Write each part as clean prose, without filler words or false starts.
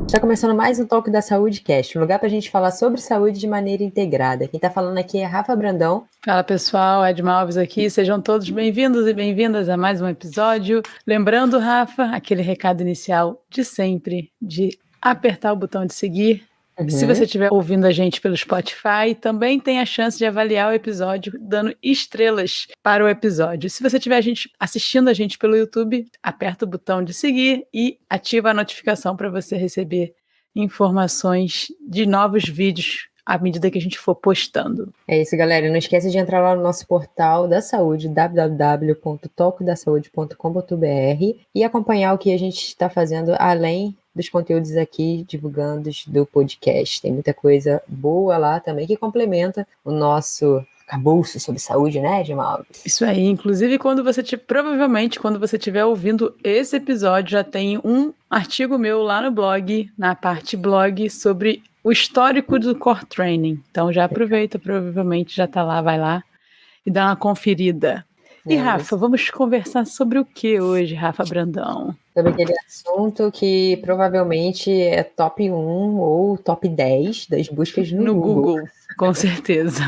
Está começando mais um Talk da Saúde Cast, um lugar para a gente falar sobre saúde de maneira integrada. Quem está falando aqui é Rafa Brandão. Fala pessoal, Edma Alves aqui, sejam todos bem-vindos e bem-vindas a mais um episódio. Lembrando, Rafa, aquele recado inicial de sempre, de apertar o botão de seguir. Se você estiver ouvindo a gente pelo Spotify, também tem a chance de avaliar o episódio dando estrelas para o episódio. Se você estiver assistindo a gente pelo YouTube, aperta o botão de seguir e ativa a notificação para você receber informações de novos vídeos à medida que a gente for postando. É isso, galera. Não esquece de entrar lá no nosso portal da saúde, www.talkdasaude.com.br, e acompanhar o que a gente está fazendo além dos conteúdos aqui divulgandos do podcast. Tem muita coisa boa lá também que complementa o nosso arcabouço sobre saúde, né, Edma? Isso aí. Inclusive, provavelmente, quando você estiver ouvindo esse episódio, já tem um artigo meu lá no blog, na parte blog, sobre o histórico do Core Training. Então, já aproveita, provavelmente já está lá, vai lá e dá uma conferida. E, Rafa, vamos conversar sobre o que hoje, Rafa Brandão? Sobre aquele assunto que provavelmente é top 1 ou top 10 das buscas no Google. Com certeza.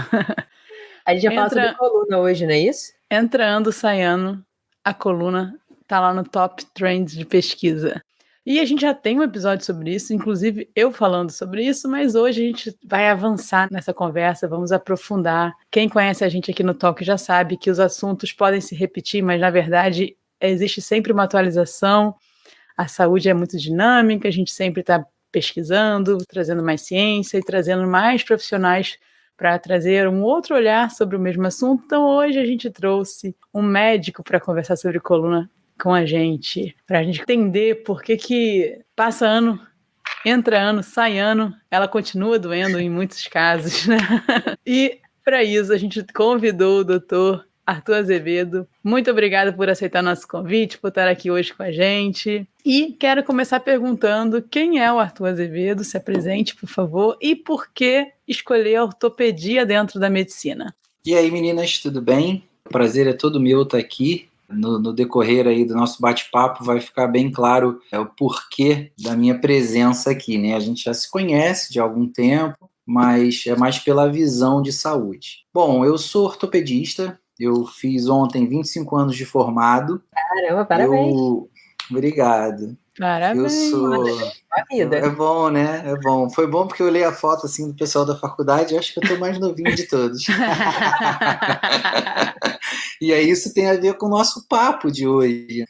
A gente já fala sobre coluna hoje, não é isso? Entrando, saindo, a coluna tá lá no top trends de pesquisa. E a gente já tem um episódio sobre isso, inclusive eu falando sobre isso, mas hoje a gente vai avançar nessa conversa, vamos aprofundar. Quem conhece a gente aqui no Talk já sabe que os assuntos podem se repetir, mas na verdade existe sempre uma atualização. A saúde é muito dinâmica, a gente sempre está pesquisando, trazendo mais ciência e trazendo mais profissionais para trazer um outro olhar sobre o mesmo assunto. Então hoje a gente trouxe um médico para conversar sobre coluna com a gente, para a gente entender por que passa ano, entra ano, sai ano, ela continua doendo em muitos casos, né? E para isso a gente convidou o doutor Arthur Azevedo. Muito obrigada por aceitar nosso convite, por estar aqui hoje com a gente. E quero começar perguntando quem é o Arthur Azevedo, se apresente, por favor, e por que escolher a ortopedia dentro da medicina. E aí, meninas, tudo bem? O prazer é todo meu estar aqui. No decorrer aí do nosso bate-papo vai ficar bem claro o porquê da minha presença aqui, né? A gente já se conhece de algum tempo, mas é mais pela visão de saúde. Bom, eu sou ortopedista, eu fiz ontem 25 anos de formado. Caramba, parabéns. Obrigado. Parabéns. É bom, né? É bom. Foi bom porque eu olhei a foto assim do pessoal da faculdade e acho que eu tô mais novinho de todos. E aí isso tem a ver com o nosso papo de hoje,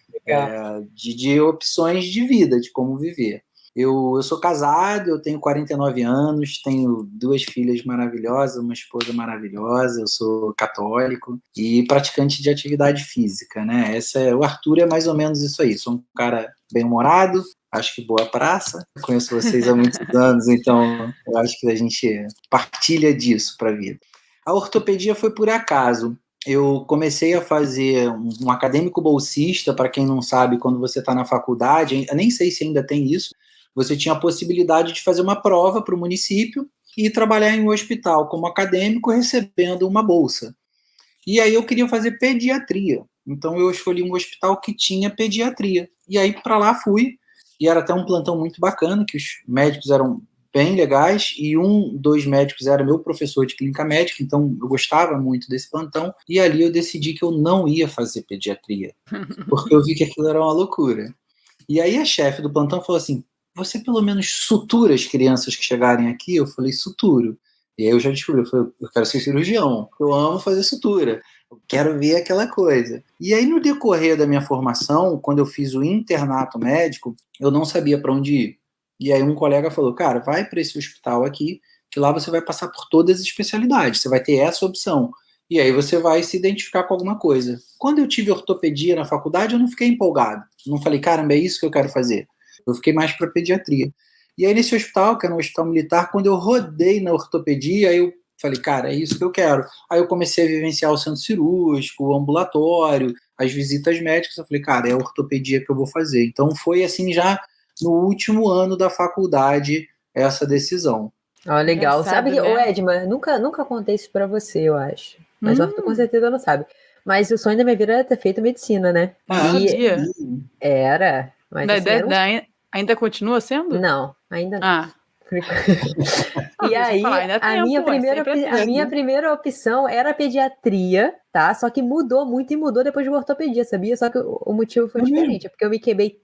de opções de vida, de como viver. Eu sou casado, eu tenho 49 anos, tenho 2 filhas maravilhosas, uma esposa maravilhosa, eu sou católico e praticante de atividade física, né? O Arthur é mais ou menos isso aí, sou um cara bem-humorado, acho que boa praça, conheço vocês há muitos anos, então eu acho que a gente partilha disso para a vida. A ortopedia foi por acaso. Eu comecei a fazer um acadêmico bolsista, para quem não sabe, quando você está na faculdade, eu nem sei se ainda tem isso, você tinha a possibilidade de fazer uma prova para o município e trabalhar em um hospital como acadêmico recebendo uma bolsa. E aí eu queria fazer pediatria, então eu escolhi um hospital que tinha pediatria. E aí para lá fui, e era até um plantão muito bacana, que os médicos eram bem legais, e 2 médicos era meu professor de clínica médica, então eu gostava muito desse plantão, e ali eu decidi que eu não ia fazer pediatria, porque eu vi que aquilo era uma loucura. E aí a chefe do plantão falou assim, você pelo menos sutura as crianças que chegarem aqui? Eu falei, suturo. E aí eu já descobri, eu falei, eu quero ser cirurgião, eu amo fazer sutura, eu quero ver aquela coisa. E aí no decorrer da minha formação, quando eu fiz o internato médico, eu não sabia para onde ir. E aí um colega falou, cara, vai para esse hospital aqui, que lá você vai passar por todas as especialidades, você vai ter essa opção. E aí você vai se identificar com alguma coisa. Quando eu tive ortopedia na faculdade, eu não fiquei empolgado. Não falei, caramba, é isso que eu quero fazer. Eu fiquei mais para pediatria. E aí nesse hospital, que era um hospital militar, quando eu rodei na ortopedia, aí eu falei, cara, é isso que eu quero. Aí eu comecei a vivenciar o centro cirúrgico, o ambulatório, as visitas médicas. Eu falei, cara, é a ortopedia que eu vou fazer. Então foi assim já no último ano da faculdade essa decisão. Ó, legal. Sabe, né? ô Edma, nunca contei isso pra você, eu acho. Mas o Arthur com certeza não sabe. Mas o sonho da minha vida era ter feito medicina, né? Era. Mas assim, Ainda continua sendo? não. Ainda não. Ah. E aí, a minha primeira opção era pediatria, tá? Só que mudou muito e mudou depois de ortopedia, sabia? Só que o motivo foi diferente. É porque eu me quebrei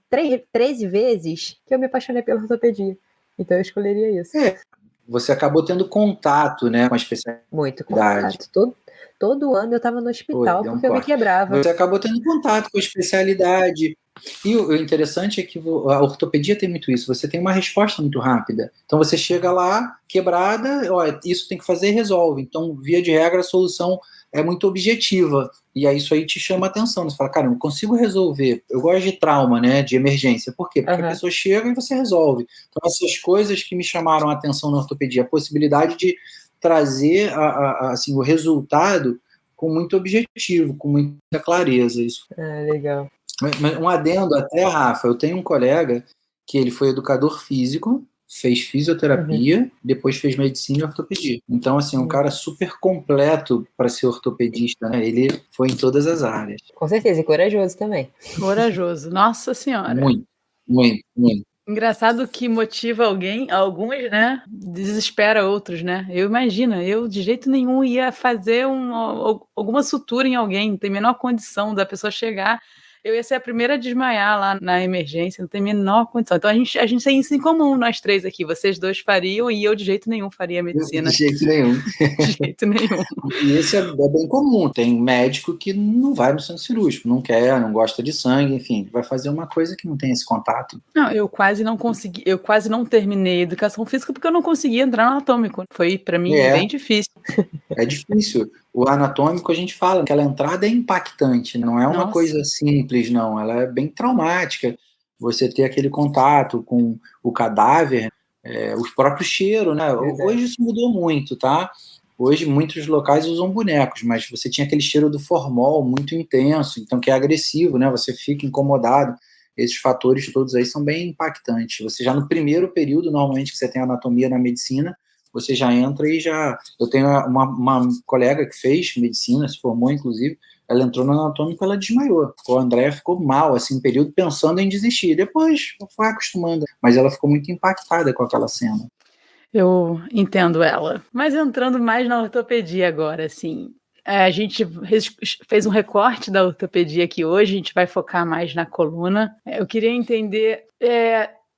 13 vezes que eu me apaixonei pela ortopedia. Então eu escolheria isso. Você acabou tendo contato, né, com a especialidade. Muito contato. Todo ano eu estava no hospital porque eu me quebrava. Você acabou tendo contato com a especialidade. E o interessante é que a ortopedia tem muito isso. Você tem uma resposta muito rápida. Então você chega lá, quebrada, isso tem que fazer e resolve. Então, via de regra, a solução é muito objetiva. E aí isso aí te chama a atenção. Você fala, cara, eu não consigo resolver. Eu gosto de trauma, né, de emergência. Por quê? Porque a pessoa chega e você resolve. Então, essas coisas que me chamaram a atenção na ortopedia, a possibilidade de trazer assim, o resultado com muito objetivo, com muita clareza. Isso. Legal. Um adendo até, Rafa, eu tenho um colega que ele foi educador físico, fez fisioterapia, depois fez medicina e ortopedia. Então, assim, um cara super completo para ser ortopedista, né? Ele foi em todas as áreas. Com certeza, e corajoso também. Corajoso, nossa senhora. Muito. Engraçado que motiva alguns, né? Desespera outros, né? Eu imagino, eu de jeito nenhum ia fazer alguma sutura em alguém, não tem a menor condição da pessoa chegar. Eu ia ser a primeira a desmaiar lá na emergência, não tem a menor condição. Então a gente tem isso em comum, nós três aqui. Vocês dois fariam e eu de jeito nenhum faria medicina. De jeito nenhum. De jeito nenhum. E esse é bem comum. Tem médico que não vai no centro cirúrgico, não quer, não gosta de sangue, enfim, vai fazer uma coisa que não tem esse contato. Não, eu quase não terminei educação física porque eu não conseguia entrar no anatômico. Foi, para mim, bem difícil. É difícil. O anatômico, a gente fala que aquela entrada é impactante, não é uma coisa simples, não. Ela é bem traumática. Você ter aquele contato com o cadáver, os próprios cheiros, né? Hoje isso mudou muito, tá? Hoje muitos locais usam bonecos, mas você tinha aquele cheiro do formol muito intenso, então que é agressivo, né? Você fica incomodado. Esses fatores todos aí são bem impactantes. Você já no primeiro período, normalmente, que você tem anatomia na medicina, você já entra e já... Eu tenho uma colega que fez medicina, se formou, inclusive, ela entrou no anatômico, ela desmaiou. A Andréa ficou mal, assim, um período, pensando em desistir. Depois, foi acostumando. Mas ela ficou muito impactada com aquela cena. Eu entendo ela. Mas entrando mais na ortopedia agora, assim... A gente fez um recorte da ortopedia aqui hoje, a gente vai focar mais na coluna. Eu queria entender...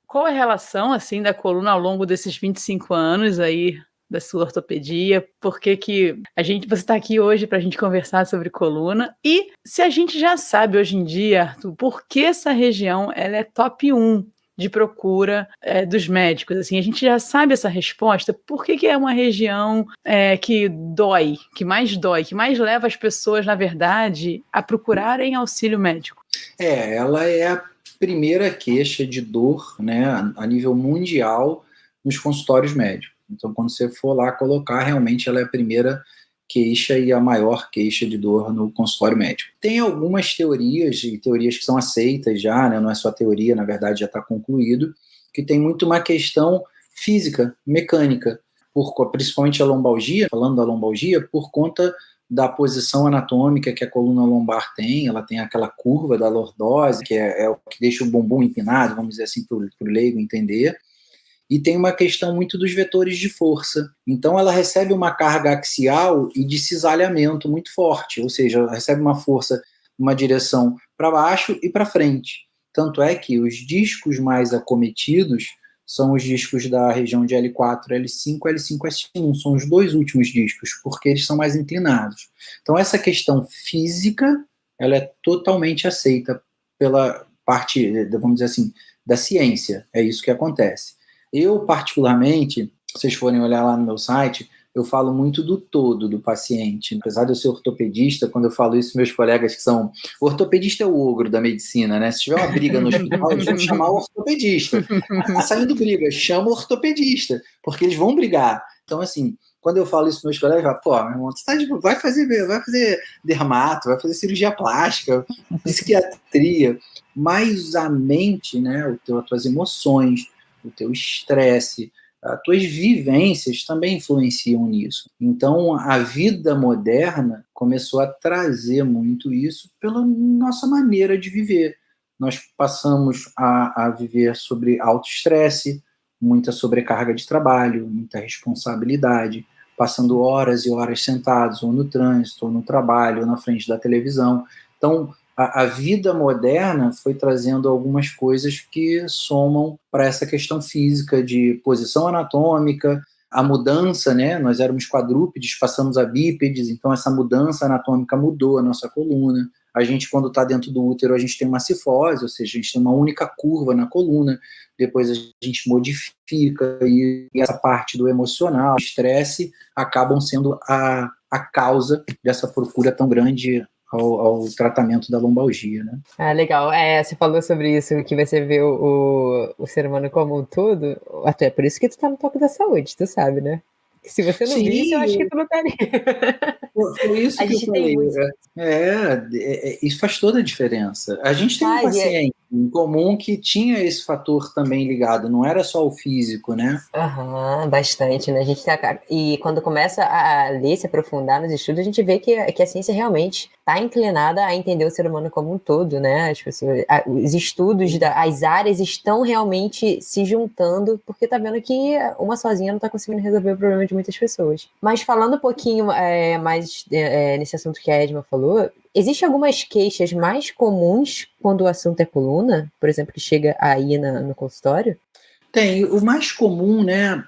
qual é a relação, assim, da coluna ao longo desses 25 anos aí da sua ortopedia? Por que você está aqui hoje para a gente conversar sobre coluna? E se a gente já sabe hoje em dia, Arthur, por que essa região ela é top 1 de procura dos médicos? Assim, a gente já sabe essa resposta. Por que é uma região que mais leva as pessoas, na verdade, a procurarem auxílio médico? Ela é a primeira queixa de dor, né, a nível mundial nos consultórios médicos. Então, quando você for lá colocar, realmente ela é a primeira queixa e a maior queixa de dor no consultório médico. Tem algumas teorias que são aceitas já, né, não é só teoria, na verdade já está concluído, que tem muito uma questão física, mecânica, principalmente a lombalgia, falando da lombalgia, por conta da posição anatômica que a coluna lombar tem, ela tem aquela curva da lordose, que é o que deixa o bumbum empinado, vamos dizer assim, para o leigo entender, e tem uma questão muito dos vetores de força. Então ela recebe uma carga axial e de cisalhamento muito forte, ou seja, ela recebe uma força numa direção para baixo e para frente. Tanto é que os discos mais acometidos são os discos da região de L4, L5, L5S1, são os dois últimos discos, porque eles são mais inclinados. Então essa questão física, ela é totalmente aceita pela parte, vamos dizer assim, da ciência, é isso que acontece. Eu, particularmente, se vocês forem olhar lá no meu site, eu falo muito do todo do paciente. Apesar de eu ser ortopedista, quando eu falo isso, meus colegas que são... O ortopedista é o ogro da medicina, né? Se tiver uma briga no hospital, eles vão chamar o ortopedista. Tá saindo briga, chama o ortopedista, porque eles vão brigar. Então, assim, quando eu falo isso para meus colegas, eu falo, meu irmão, você vai fazer dermato, vai fazer cirurgia plástica, psiquiatria, mas a mente, né, as tuas emoções, o teu estresse, as tuas vivências também influenciam nisso. Então, a vida moderna começou a trazer muito isso pela nossa maneira de viver. Nós passamos a viver sobre alto estresse, muita sobrecarga de trabalho, muita responsabilidade, passando horas e horas sentados, ou no trânsito, ou no trabalho, ou na frente da televisão. Então, a vida moderna foi trazendo algumas coisas que somam para essa questão física de posição anatômica, a mudança, né? Nós éramos quadrúpedes, passamos a bípedes, então essa mudança anatômica mudou a nossa coluna. A gente, quando está dentro do útero, a gente tem uma cifose, ou seja, a gente tem uma única curva na coluna, depois a gente modifica, e essa parte do emocional, o estresse, acabam sendo a causa dessa procura tão grande ao tratamento da lombalgia, né? Ah, legal. Você falou sobre isso, que você vê o ser humano como um todo, até por isso que tu tá no toque da saúde, tu sabe, né? Que se você não visse, eu acho que tu não estaria. Foi isso que eu falei. Isso faz toda a diferença. A gente tem um paciente em comum que tinha esse fator também ligado, não era só o físico, né? Bastante, né? E quando começa a ler, se aprofundar nos estudos, a gente vê que a ciência realmente está inclinada a entender o ser humano como um todo, né? As pessoas, os estudos, as áreas estão realmente se juntando, porque tá vendo que uma sozinha não está conseguindo resolver o problema de muitas pessoas. Mas falando um pouquinho mais nesse assunto que a Edma falou, existem algumas queixas mais comuns quando o assunto é coluna, por exemplo, que chega aí no consultório? Tem. O mais comum, né,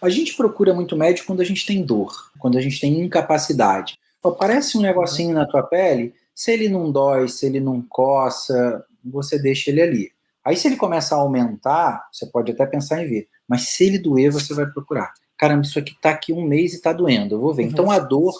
a gente procura muito médico quando a gente tem dor, quando a gente tem incapacidade. Aparece um negocinho na tua pele, se ele não dói, se ele não coça, você deixa ele ali. Aí se ele começa a aumentar, você pode até pensar em ver, mas se ele doer, você vai procurar. Caramba, isso aqui tá aqui um mês e tá doendo, eu vou ver. Então a dor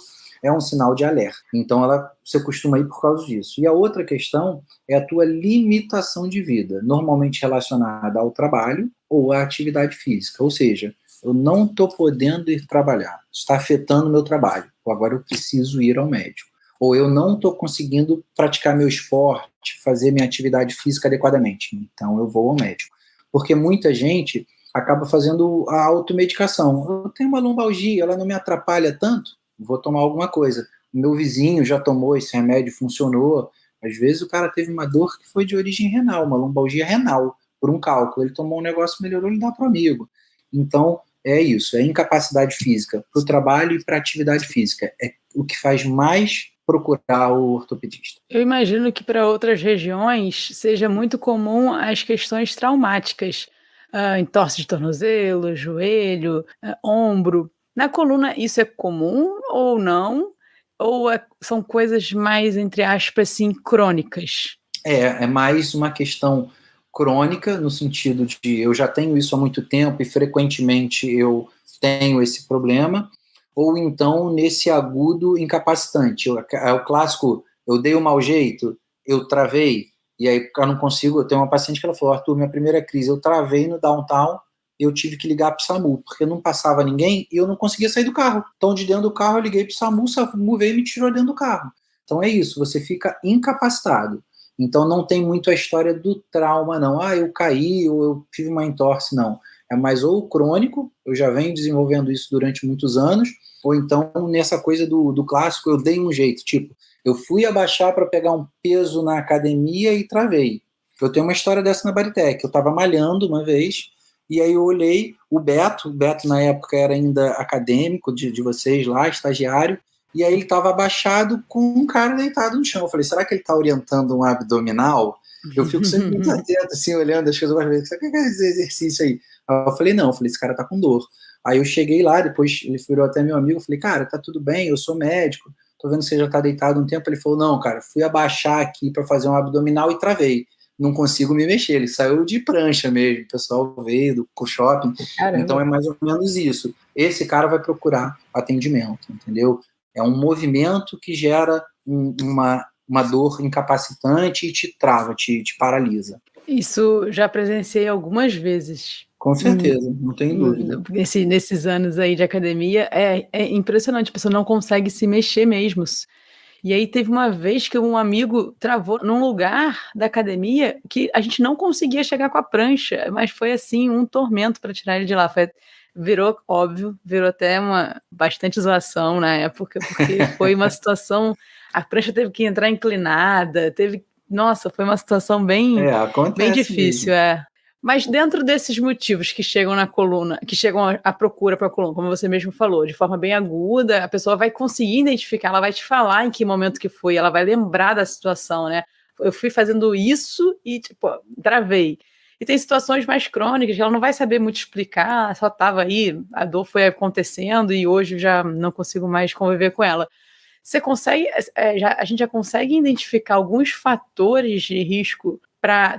é um sinal de alerta. Então você costuma ir por causa disso. E a outra questão é a tua limitação de vida, normalmente relacionada ao trabalho ou à atividade física. Ou seja, eu não estou podendo ir trabalhar, está afetando o meu trabalho, ou agora eu preciso ir ao médico. Ou eu não estou conseguindo praticar meu esporte, fazer minha atividade física adequadamente, então eu vou ao médico. Porque muita gente acaba fazendo a automedicação. Eu tenho uma lombalgia, ela não me atrapalha tanto, vou tomar alguma coisa. O meu vizinho já tomou esse remédio, funcionou. Às vezes o cara teve uma dor que foi de origem renal, uma lombalgia renal, por um cálculo. Ele tomou um negócio, melhorou, ele dá para o amigo. Então, é isso, é incapacidade física para o trabalho e para a atividade física. É o que faz mais procurar o ortopedista. Eu imagino que para outras regiões seja muito comum as questões traumáticas, entorse de tornozelo, joelho, ombro. Na coluna isso é comum ou não? Ou são coisas mais, entre aspas, assim, crônicas? É mais uma questão crônica, no sentido de eu já tenho isso há muito tempo e frequentemente eu tenho esse problema, ou então nesse agudo incapacitante. É o clássico, eu dei um mau jeito, eu travei, e aí eu não consigo, eu tenho uma paciente que ela falou, Arthur, minha primeira crise, eu travei no downtown, eu tive que ligar para o SAMU, porque não passava ninguém e eu não conseguia sair do carro. Então, de dentro do carro, eu liguei para o SAMU veio e me tirou dentro do carro. Então é isso, você fica incapacitado. Então não tem muito a história do trauma, não. Eu caí ou eu tive uma entorse, não. É mais ou crônico, eu já venho desenvolvendo isso durante muitos anos, ou então nessa coisa do clássico, eu dei um jeito, tipo, eu fui abaixar para pegar um peso na academia e travei. Eu tenho uma história dessa na Baritec, eu estava malhando uma vez, e aí eu olhei o Beto na época era ainda acadêmico de vocês lá, estagiário, e aí ele estava abaixado com um cara deitado no chão. Eu falei, será que ele está orientando um abdominal? Eu fico sempre muito atento, assim, olhando as coisas, sabe o que é esse exercício aí? Eu falei, não, esse cara tá com dor. Aí eu cheguei lá, depois ele virou até meu amigo, eu falei, cara, tá tudo bem, eu sou médico, tô vendo que você já tá deitado um tempo. Ele falou, não, cara, fui abaixar aqui para fazer um abdominal e travei. Não consigo me mexer. Ele saiu de prancha mesmo, o pessoal veio do shopping. Caramba. Então é mais ou menos isso. Esse cara vai procurar atendimento, entendeu? É um movimento que gera uma dor incapacitante e te trava, te paralisa. Isso já presenciei algumas vezes. Com certeza, não tem dúvida. Nesses anos aí de academia, é impressionante, a pessoa não consegue se mexer mesmo. E aí teve uma vez que um amigo travou num lugar da academia que a gente não conseguia chegar com a prancha, mas foi assim um tormento para tirar ele de lá. Virou até bastante zoação na época, porque foi uma situação, a prancha teve que entrar inclinada, foi uma situação bem difícil, Mas dentro desses motivos que chegam na coluna, que chegam à procura para a coluna, como você mesmo falou, de forma bem aguda, a pessoa vai conseguir identificar, ela vai te falar em que momento que foi, ela vai lembrar da situação, né? Eu fui fazendo isso e, tipo, travei. E tem situações mais crônicas que ela não vai saber muito explicar, só estava aí, a dor foi acontecendo e hoje eu já não consigo mais conviver com ela. Você consegue, a gente já consegue identificar alguns fatores de risco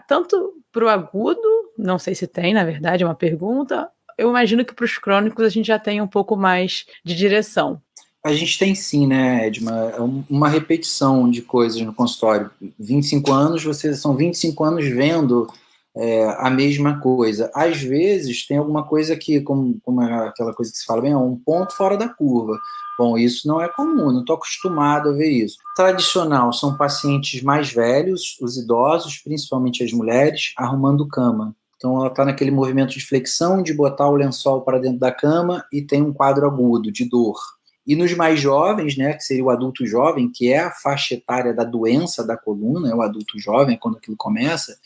tanto para o agudo, não sei se tem, na verdade, é uma pergunta. Eu imagino que para os crônicos a gente já tem um pouco mais de direção. A gente tem sim, né, Edma? Uma repetição de coisas no consultório. 25 anos, são 25 anos vendo a mesma coisa. Às vezes tem alguma coisa que, como aquela coisa que se fala bem, é um ponto fora da curva. Bom, isso não é comum, não estou acostumado a ver isso. Tradicional são pacientes mais velhos, os idosos, principalmente as mulheres, arrumando cama. Então ela está naquele movimento de flexão, de botar o lençol para dentro da cama e tem um quadro agudo de dor. E nos mais jovens, né, que seria o adulto jovem, que é a faixa etária da doença da coluna, é o adulto jovem, quando aquilo começa,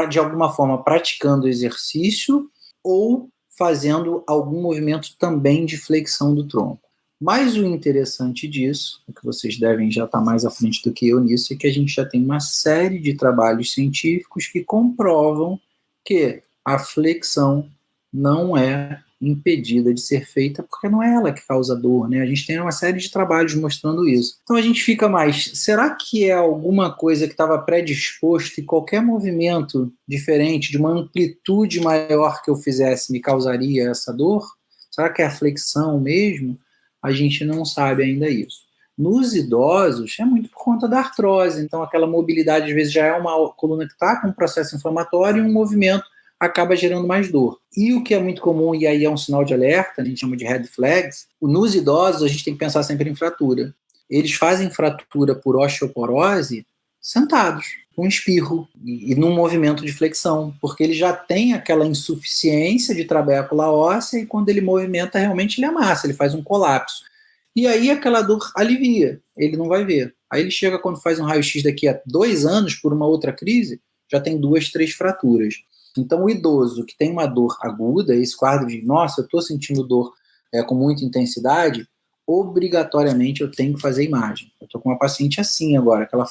de alguma forma praticando exercício ou fazendo algum movimento também de flexão do tronco. Mas o interessante disso, o que vocês devem já estar mais à frente do que eu nisso, é que a gente já tem uma série de trabalhos científicos que comprovam que a flexão não é impedida de ser feita, porque não é ela que causa dor, né? A gente tem uma série de trabalhos mostrando isso. Então a gente fica mais, será que é alguma coisa que estava predisposto e qualquer movimento diferente, de uma amplitude maior que eu fizesse, me causaria essa dor? Será que é a flexão mesmo? A gente não sabe ainda isso. Nos idosos, é muito por conta da artrose, então aquela mobilidade às vezes já é uma coluna que está com um processo inflamatório e um movimento acaba gerando mais dor. E o que é muito comum, e aí é um sinal de alerta, a gente chama de red flags, nos idosos a gente tem que pensar sempre em fratura. Eles fazem fratura por osteoporose sentados, com espirro e num movimento de flexão, porque ele já tem aquela insuficiência de trabécula óssea e quando ele movimenta, realmente ele amassa, ele faz um colapso. E aí aquela dor alivia, ele não vai ver. Aí ele chega quando faz um raio-x daqui a 2 anos, por uma outra crise, já tem 2, 3 fraturas. Então, o idoso que tem uma dor aguda, esse quadro de, nossa, eu estou sentindo dor com muita intensidade, obrigatoriamente eu tenho que fazer imagem. Eu estou com uma paciente assim agora, que ela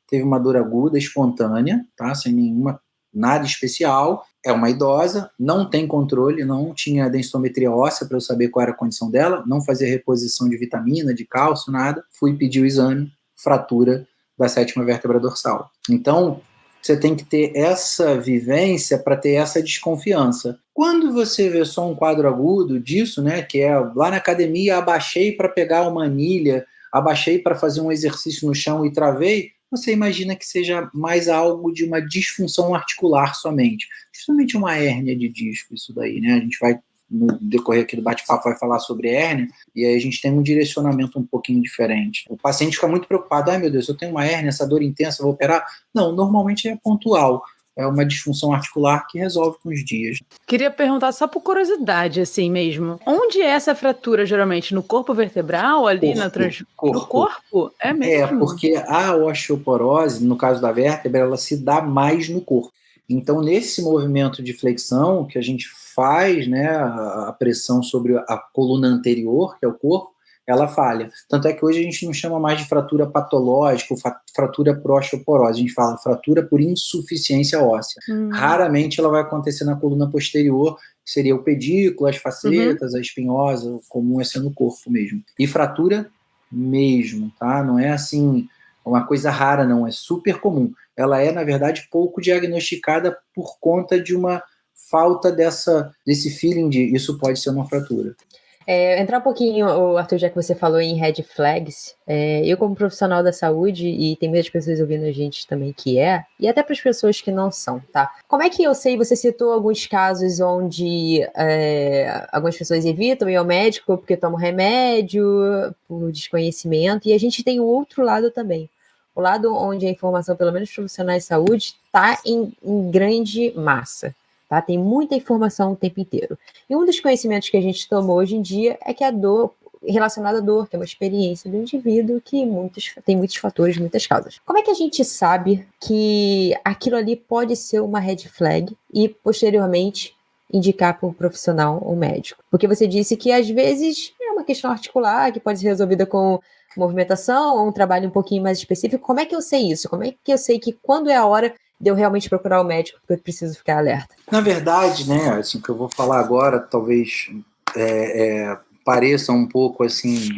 teve uma dor aguda, espontânea, tá? Sem nada especial, é uma idosa, não tem controle, não tinha densitometria óssea para eu saber qual era a condição dela, não fazia reposição de vitamina, de cálcio, nada, fui pedir o exame, fratura da 7ª vértebra dorsal. Então, você tem que ter essa vivência para ter essa desconfiança. Quando você vê só um quadro agudo disso, né, que é lá na academia, abaixei para pegar uma anilha, abaixei para fazer um exercício no chão e travei, você imagina que seja mais algo de uma disfunção articular somente. Justamente uma hérnia de disco, isso daí, né? A gente vai, no decorrer aqui do bate-papo, vai falar sobre hérnia, e aí a gente tem um direcionamento um pouquinho diferente. O paciente fica muito preocupado, ai meu Deus, eu tenho uma hérnia, essa dor intensa, vou operar? Não, normalmente é pontual. É uma disfunção articular que resolve com os dias. Queria perguntar só por curiosidade, assim mesmo. Onde é essa fratura, geralmente? No corpo vertebral, ali no corpo? É mesmo? É, porque a osteoporose, no caso da vértebra, ela se dá mais no corpo. Então, nesse movimento de flexão, que a gente faz, né, a pressão sobre a coluna anterior, que é o corpo, ela falha. Tanto é que hoje a gente não chama mais de fratura patológica ou fratura por osteoporose, a gente fala fratura por insuficiência óssea. Raramente ela vai acontecer na coluna posterior, que seria o pedículo, as facetas, a espinhosa, o comum é ser no corpo mesmo. E fratura mesmo, tá? Não é assim uma coisa rara, não, é super comum. Ela é, na verdade, pouco diagnosticada por conta de uma falta desse feeling de isso pode ser uma fratura. Entrar um pouquinho, Arthur, já que você falou em red flags, eu como profissional da saúde, e tem muitas pessoas ouvindo a gente também que e até para as pessoas que não são, tá? Como é que eu sei, você citou alguns casos onde algumas pessoas evitam ir ao médico porque tomam remédio, por desconhecimento, e a gente tem o outro lado também. O lado onde a informação, pelo menos profissionais de saúde, está em grande massa. Tá? Tem muita informação o tempo inteiro. E um dos conhecimentos que a gente tomou hoje em dia é que a dor relacionado à dor, que é uma experiência do indivíduo que tem muitos fatores, muitas causas. Como é que a gente sabe que aquilo ali pode ser uma red flag e, posteriormente, indicar para um profissional ou médico? Porque você disse que, às vezes, é uma questão articular que pode ser resolvida com movimentação ou um trabalho um pouquinho mais específico. Como é que eu sei isso? Como é que eu sei que quando é a hora de eu realmente procurar o médico, porque eu preciso ficar alerta? Na verdade, né, assim, o que eu vou falar agora talvez pareça um pouco assim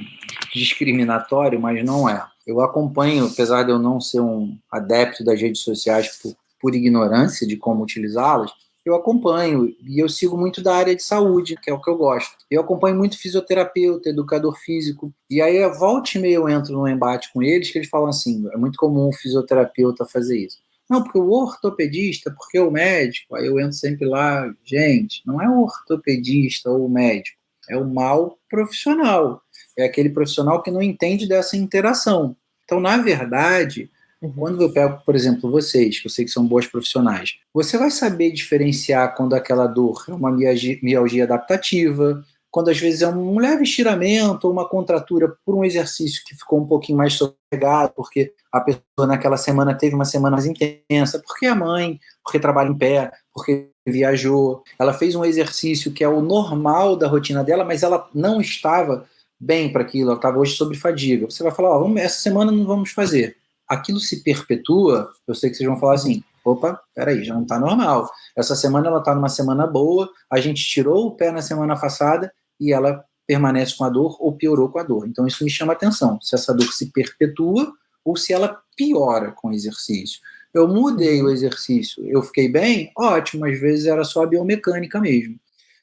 discriminatório, mas não é. Eu acompanho, apesar de eu não ser um adepto das redes sociais por ignorância de como utilizá-las, eu acompanho e eu sigo muito da área de saúde, que é o que eu gosto. Eu acompanho muito fisioterapeuta, educador físico, e aí volta e meia eu entro num embate com eles, que eles falam assim, é muito comum o fisioterapeuta fazer isso. Não, porque o ortopedista, porque o médico, aí eu entro sempre lá, gente, não é o ortopedista ou o médico, é o mau profissional, é aquele profissional que não entende dessa interação. Então, na verdade, quando eu pego, por exemplo, vocês, que eu sei que são bons profissionais, você vai saber diferenciar quando aquela dor é uma mialgia adaptativa, quando às vezes é um leve estiramento ou uma contratura por um exercício que ficou um pouquinho mais sossegado, porque a pessoa naquela semana teve uma semana mais intensa, porque é mãe, porque trabalha em pé, porque viajou, ela fez um exercício que é o normal da rotina dela, mas ela não estava bem para aquilo, ela estava hoje sob fadiga. Você vai falar, essa semana não vamos fazer. Aquilo se perpetua, eu sei que vocês vão falar assim, opa, peraí, já não está normal. Essa semana ela está numa semana boa, a gente tirou o pé na semana passada e ela permanece com a dor ou piorou com a dor. Então isso me chama a atenção, se essa dor se perpetua ou se ela piora com o exercício. Eu mudei o exercício, eu fiquei bem? Ótimo, às vezes era só a biomecânica mesmo.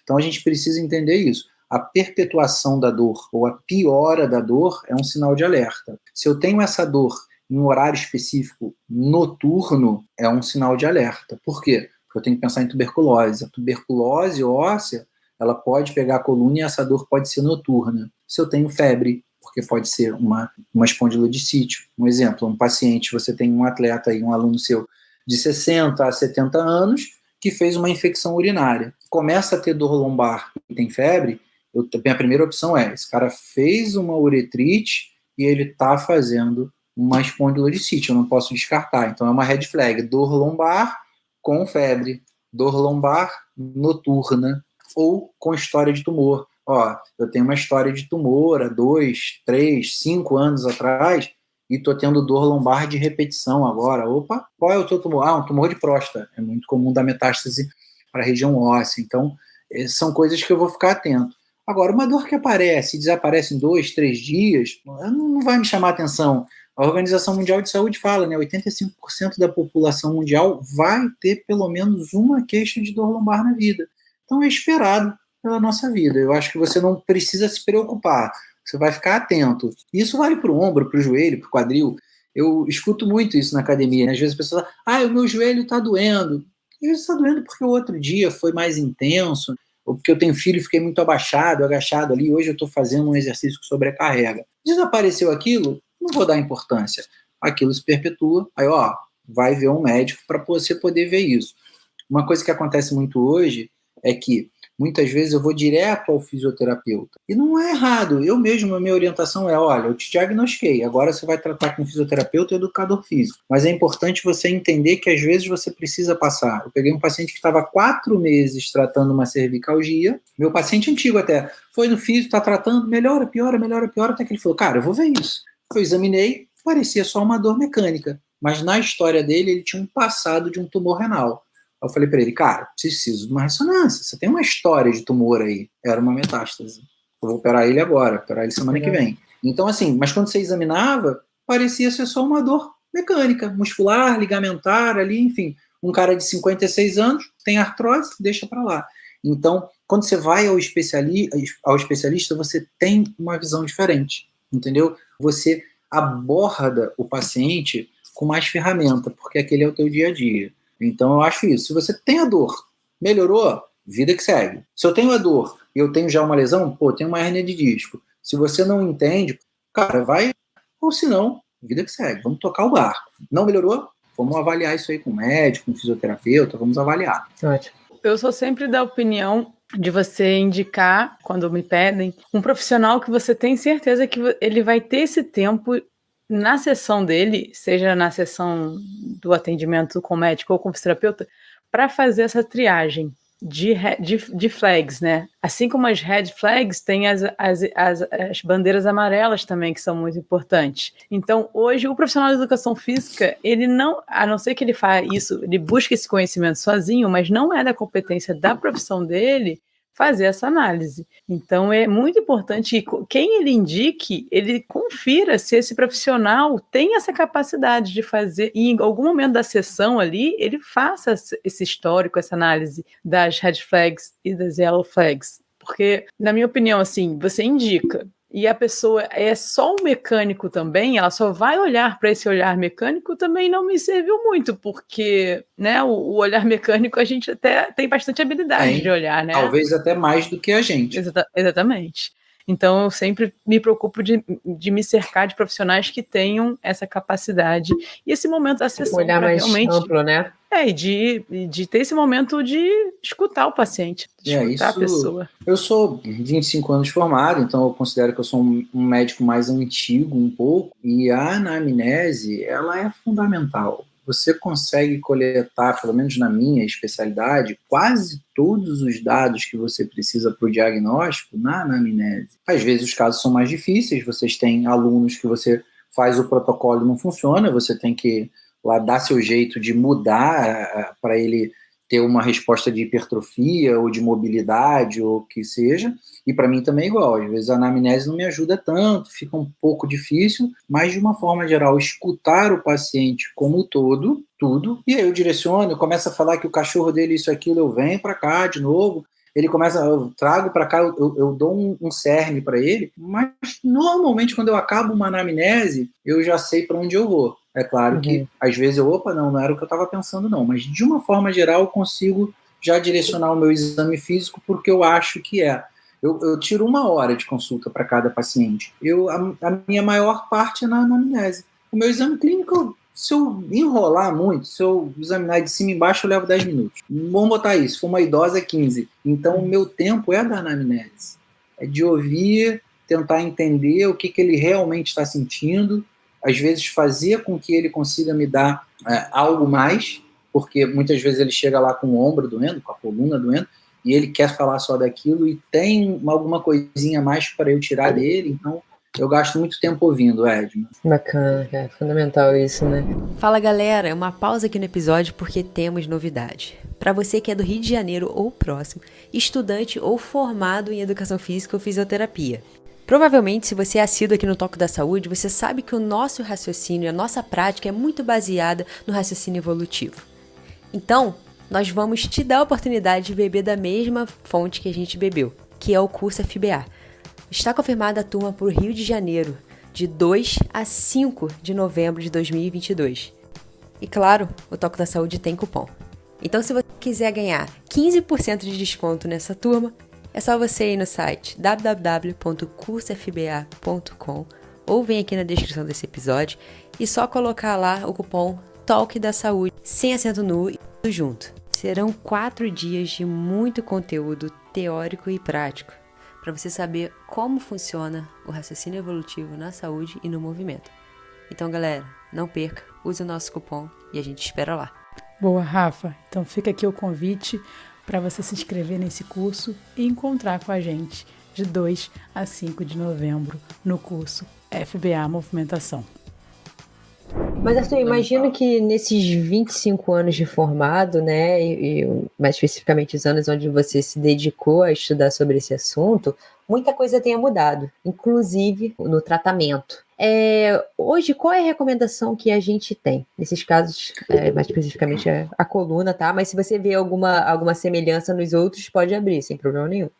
Então a gente precisa entender isso. A perpetuação da dor ou a piora da dor é um sinal de alerta. Se eu tenho essa dor em um horário específico noturno, é um sinal de alerta. Por quê? Porque eu tenho que pensar em tuberculose. A tuberculose óssea, ela pode pegar a coluna e essa dor pode ser noturna. Se eu tenho febre, porque pode ser uma espondilodicite. Um exemplo, um paciente, você tem um atleta aí, um aluno seu de 60 a 70 anos, que fez uma infecção urinária. Começa a ter dor lombar e tem febre, a primeira opção é, esse cara fez uma uretrite e ele está fazendo uma espondilodicite, eu não posso descartar. Então é uma red flag, dor lombar com febre, dor lombar noturna ou com história de tumor. Ó, eu tenho uma história de tumor há 2, 3, 5 anos atrás e estou tendo dor lombar de repetição agora. Opa, qual é o teu tumor? Um tumor de próstata. É muito comum dar metástase para a região óssea. Então, são coisas que eu vou ficar atento. Agora, uma dor que aparece e desaparece em 2, 3 dias, não vai me chamar a atenção. A Organização Mundial de Saúde fala, né, 85% da população mundial vai ter pelo menos uma queixa de dor lombar na vida. Então é esperado pela nossa vida. Eu acho que você não precisa se preocupar, você vai ficar atento. Isso vale para o ombro, para o joelho, para o quadril. Eu escuto muito isso na academia, né? Às vezes a pessoa fala, o meu joelho está doendo. Às vezes está doendo porque o outro dia foi mais intenso, ou porque eu tenho filho e fiquei muito agachado ali, hoje eu estou fazendo um exercício que sobrecarrega. Desapareceu aquilo, não vou dar importância. Aquilo se perpetua, aí vai ver um médico para você poder ver isso. Uma coisa que acontece muito hoje é que muitas vezes eu vou direto ao fisioterapeuta. E não é errado. Eu mesmo, a minha orientação é, olha, eu te diagnostiquei, agora você vai tratar com fisioterapeuta e educador físico. Mas é importante você entender que às vezes você precisa passar. Eu peguei um paciente que estava há 4 meses tratando uma cervicalgia, meu paciente antigo até, foi no físio, está tratando, melhora, piora, até que ele falou, cara, eu vou ver isso. Eu examinei, parecia só uma dor mecânica, mas na história dele, ele tinha um passado de um tumor renal. Eu falei para ele, cara, preciso de uma ressonância, você tem uma história de tumor aí, era uma metástase. Eu vou operar ele agora, operar ele semana que vem. Então, assim, mas quando você examinava, parecia ser só uma dor mecânica, muscular, ligamentar ali, enfim. Um cara de 56 anos, tem artrose, deixa para lá. Então, quando você vai ao especialista, você tem uma visão diferente, entendeu? Você aborda o paciente com mais ferramenta, porque aquele é o teu dia a dia. Então, eu acho isso. Se você tem a dor, melhorou, vida que segue. Se eu tenho a dor e eu tenho já uma lesão, tenho uma hérnia de disco. Se você não entende, cara, vai, ou se não, vida que segue. Vamos tocar o barco. Não melhorou? Vamos avaliar isso aí com o médico, com o fisioterapeuta, vamos avaliar. Ótimo. Eu sou sempre da opinião de você indicar, quando me pedem, um profissional que você tem certeza que ele vai ter esse tempo na sessão dele, seja na sessão do atendimento com o médico ou com o fisioterapeuta, para fazer essa triagem de flags, né? Assim como as red flags, tem as bandeiras amarelas também, que são muito importantes. Então, hoje, o profissional de educação física, ele não, a não ser que ele faça isso, ele busque esse conhecimento sozinho, mas não é da competência da profissão dele fazer essa análise. Então, é muito importante que quem ele indique, ele confira se esse profissional tem essa capacidade de fazer, e em algum momento da sessão ali, ele faça esse histórico, essa análise das red flags e das yellow flags. Porque, na minha opinião, assim, você indica, e a pessoa é só um mecânico também, ela só vai olhar para esse olhar mecânico, também não me serviu muito, porque, né, o olhar mecânico a gente até tem bastante habilidade de olhar, né? Talvez até mais do que a gente. Exatamente. Então, eu sempre me preocupo de me cercar de profissionais que tenham essa capacidade. E esse momento da sessão, olhar mais realmente amplo, né? E de ter esse momento de escutar o paciente, de escutar a pessoa. Eu sou 25 anos formado, então eu considero que eu sou um médico mais antigo um pouco, e a anamnese, ela é fundamental. Você consegue coletar, pelo menos na minha especialidade, quase todos os dados que você precisa para o diagnóstico na anamnese. Às vezes os casos são mais difíceis, vocês têm alunos que você faz o protocolo e não funciona, você tem que lá dar seu jeito de mudar para ele ter uma resposta de hipertrofia ou de mobilidade ou o que seja, e para mim também é igual, às vezes a anamnese não me ajuda tanto, fica um pouco difícil, mas de uma forma geral, escutar o paciente como um todo, tudo, e aí eu direciono, eu começo a falar que o cachorro dele isso, aquilo, eu venho para cá de novo, ele começa, eu trago para cá, eu dou um cerne para ele, mas normalmente quando eu acabo uma anamnese, eu já sei para onde eu vou. É claro que às vezes não era o que eu estava pensando não, mas de uma forma geral eu consigo já direcionar o meu exame físico porque eu acho que é. Eu tiro 1 hora de consulta para cada paciente. A minha maior parte é na anamnese. O meu exame clínico, se eu enrolar muito, se eu examinar de cima e embaixo, eu levo 10 minutos. Vamos botar isso, se for uma idosa, 15. Então, o meu tempo é da anamnese. É de ouvir, tentar entender o que ele realmente está sentindo, às vezes fazer com que ele consiga me dar algo mais, porque muitas vezes ele chega lá com o ombro doendo, com a coluna doendo, e ele quer falar só daquilo e tem alguma coisinha a mais para eu tirar dele, então eu gasto muito tempo ouvindo, Edna. Bacana, é fundamental isso, né? Fala galera, uma pausa aqui no episódio porque temos novidade. Para você que é do Rio de Janeiro ou próximo, estudante ou formado em educação física ou fisioterapia. Provavelmente, se você é assíduo aqui no Toque da Saúde, você sabe que o nosso raciocínio, a nossa prática é muito baseada no raciocínio evolutivo. Então, nós vamos te dar a oportunidade de beber da mesma fonte que a gente bebeu, que é o curso FBA. Está confirmada a turma para o Rio de Janeiro, de 2 a 5 de novembro de 2022. E claro, o Toque da Saúde tem cupom. Então, se você quiser ganhar 15% de desconto nessa turma, é só você ir no site www.cursofba.com ou vem aqui na descrição desse episódio e só colocar lá o cupom Toque da Saúde, sem acento nu e tudo junto. Serão 4 dias de muito conteúdo teórico e prático para você saber como funciona o raciocínio evolutivo na saúde e no movimento. Então, galera, não perca, use o nosso cupom e a gente espera lá. Boa, Rafa. Então fica aqui o convite para você se inscrever nesse curso e encontrar com a gente de 2 a 5 de novembro no curso FBA Movimentação. Mas Arthur, eu imagino que nesses 25 anos de formado, né, e mais especificamente os anos onde você se dedicou a estudar sobre esse assunto, muita coisa tenha mudado, inclusive no tratamento. Hoje, qual é a recomendação que a gente tem? Nesses casos, mais especificamente a coluna, tá? Mas se você vê alguma semelhança nos outros, pode abrir, sem problema nenhum.